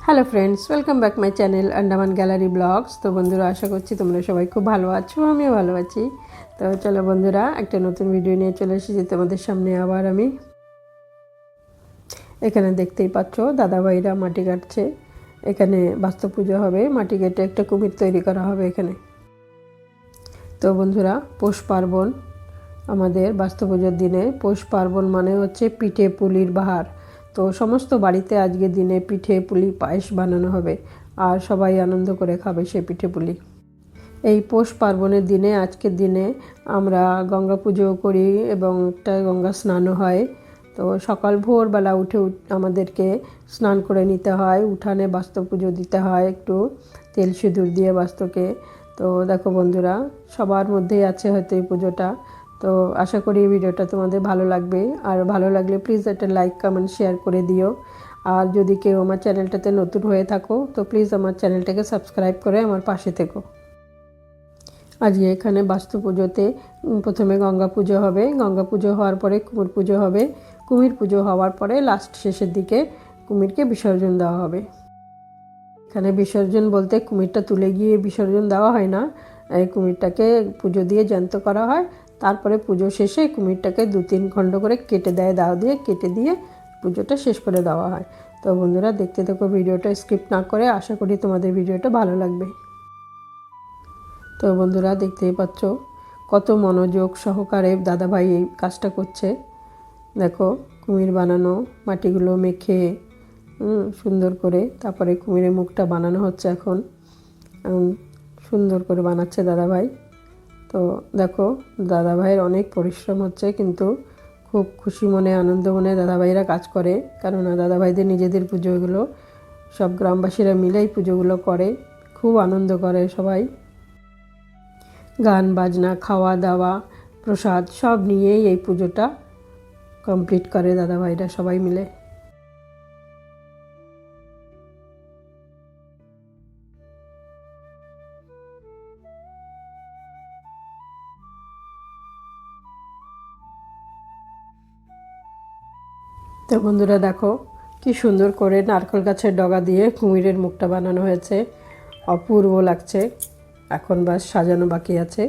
Hello friends, welcome back my channel Andaman gallery blogs. তো বন্ধুরা, আশা করছি তোমরা সবাই খুব ভালো আছো, আমিও ভালো আছি। তো চলো বন্ধুরা, একটা নতুন ভিডিও নিয়ে চলে এসেছি তোমাদের সামনে আবার আমি। এখানে দেখতেই পাচ্ছ দাদাভাইরা মাটি কাটছে। এখানে বাস্তু পুজো হবে, মাটি কেটে একটা কুমির তৈরি করা হবে এখানে। তো বন্ধুরা, পৌষ পার্বণ, আমাদের বাস্তু পুজোর দিনে পৌষ পার্বণ মানে হচ্ছে পিঠে পুলির বাহার। তো সমস্ত বাড়িতে আজকের দিনে পিঠে পুলি পায়েস বানানো হবে, আর সবাই আনন্দ করে খাবে সে পিঠে পুলি। এই পৌষ পার্বণের দিনে, আজকের দিনে আমরা গঙ্গা পুজো করি এবং একটা গঙ্গা স্নানও হয়। তো সকাল ভোরবেলা উঠে আমাদেরকে স্নান করে নিতে হয়, উঠানে বাস্তু পুজো দিতে হয় একটু তেল সিঁদুর দিয়ে বাস্তুকে। তো দেখো বন্ধুরা, সবার মধ্যেই আছে হয়তো এই পুজোটা। তো আশা করি এই ভিডিওটা তোমাদের ভালো লাগবে, আর ভালো লাগলে প্লিজ একটা লাইক কমেন্ট শেয়ার করে দিও। আর যদি কেউ আমার চ্যানেলটাতে নতুন হয়ে থাকো তো প্লিজ আমার চ্যানেলটাকে সাবস্ক্রাইব করে আমার পাশে থেকো। আজকে এখানে বাস্তু পুজোতে প্রথমে গঙ্গা পুজো হবে, গঙ্গা পুজো হওয়ার পরে কুমির পুজো হবে, কুমির পুজো হওয়ার পরে লাস্ট শেষের দিকে কুমিরকে বিসর্জন দেওয়া হবে। এখানে বিসর্জন বলতে কুমিরটা তুলে গিয়ে বিসর্জন দেওয়া হয় না, এই কুমিরটাকে পুজো দিয়ে জ্যান্ত করা হয়। তারপরে পুজো শেষে কুমিরটাকে 2-3 খণ্ড করে কেটে দেয়, দাও দিয়ে কেটে দিয়ে পুজোটা শেষ করে দেওয়া হয়। তো বন্ধুরা, দেখতে থাকো ভিডিওটা স্কিপ না করে, আশা করি তোমাদের ভিডিওটা ভালো লাগবে। তো বন্ধুরা, দেখতেই পাচ্ছ কত মনোযোগ সহকারে দাদাভাই এই কাজটা করছে। দেখো, কুমির বানানো, মাটিগুলো মেখে সুন্দর করে তারপরে কুমিরের মুখটা বানানো হচ্ছে এখন। সুন্দর করে বানাচ্ছে দাদাভাই। তো দেখো, দাদাভাইয়ের অনেক পরিশ্রম হচ্ছে, কিন্তু খুব খুশি মনে আনন্দ মনে দাদাভাইরা কাজ করে। কেননা দাদাভাইদের নিজেদের পুজোগুলো সব গ্রামবাসীরা মিলেই পুজোগুলো করে, খুব আনন্দ করে সবাই। গান বাজনা, খাওয়া দাওয়া, প্রসাদ সব নিয়েই এই পুজোটা কমপ্লিট করে দাদাভাইরা সবাই মিলে। তো বন্ধুরা দেখো, কি সুন্দর করে নারকেল গাছের ডগা দিয়ে কুমিরের মুখটা বানানো হয়েছে, অপূর্ব লাগছে। এখন বাস সাজানো বাকি আছে।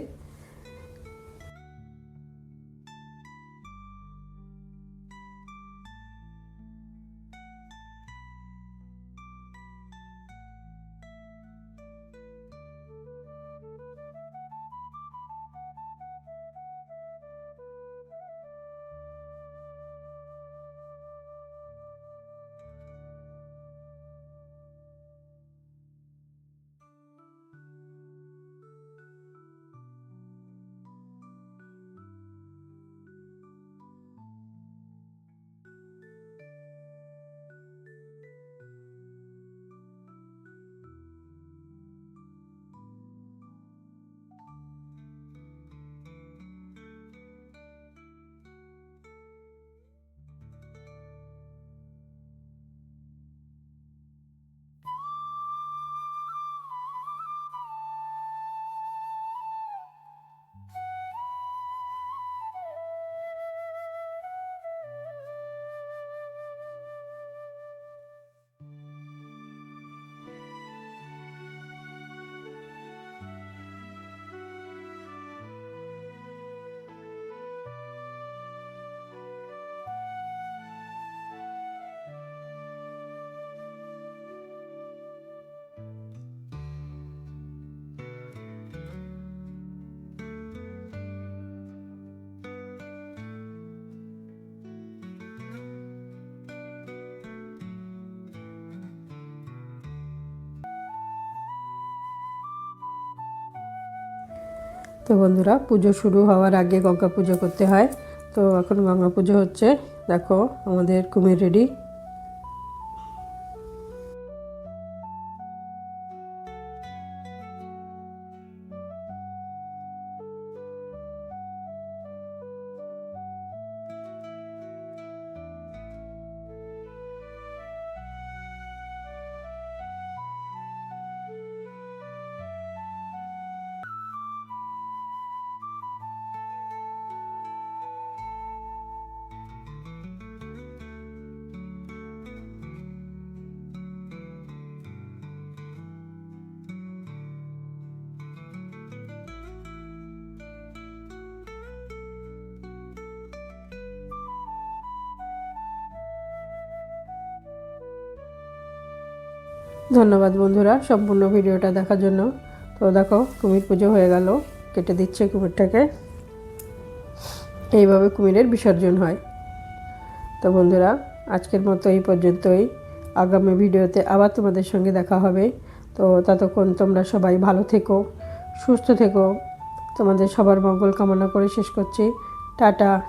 তো বন্ধুরা, পুজো শুরু হওয়ার আগে গঙ্গা পুজো করতে হয়। তো এখন গঙ্গা পুজো হচ্ছে। দেখো, আমাদের কুমির রেডি। ধন্যবাদ বন্ধুরা সম্পূর্ণ ভিডিওটা দেখার জন্য। তো দেখো কুমির পুজো হয়ে গেল, কেটে দিচ্ছে কুমিরটাকে। এইভাবে কুমিরের বিসর্জন হয়। তো বন্ধুরা আজকের মতো এই পর্যন্তই। আগামী ভিডিওতে আবার তোমাদের সঙ্গে দেখা হবে। তো ততক্ষণ তোমরা সবাই ভালো থেকো, সুস্থ থেকো। তোমাদের সবার মঙ্গল কামনা করে শেষ করছি। টাটা।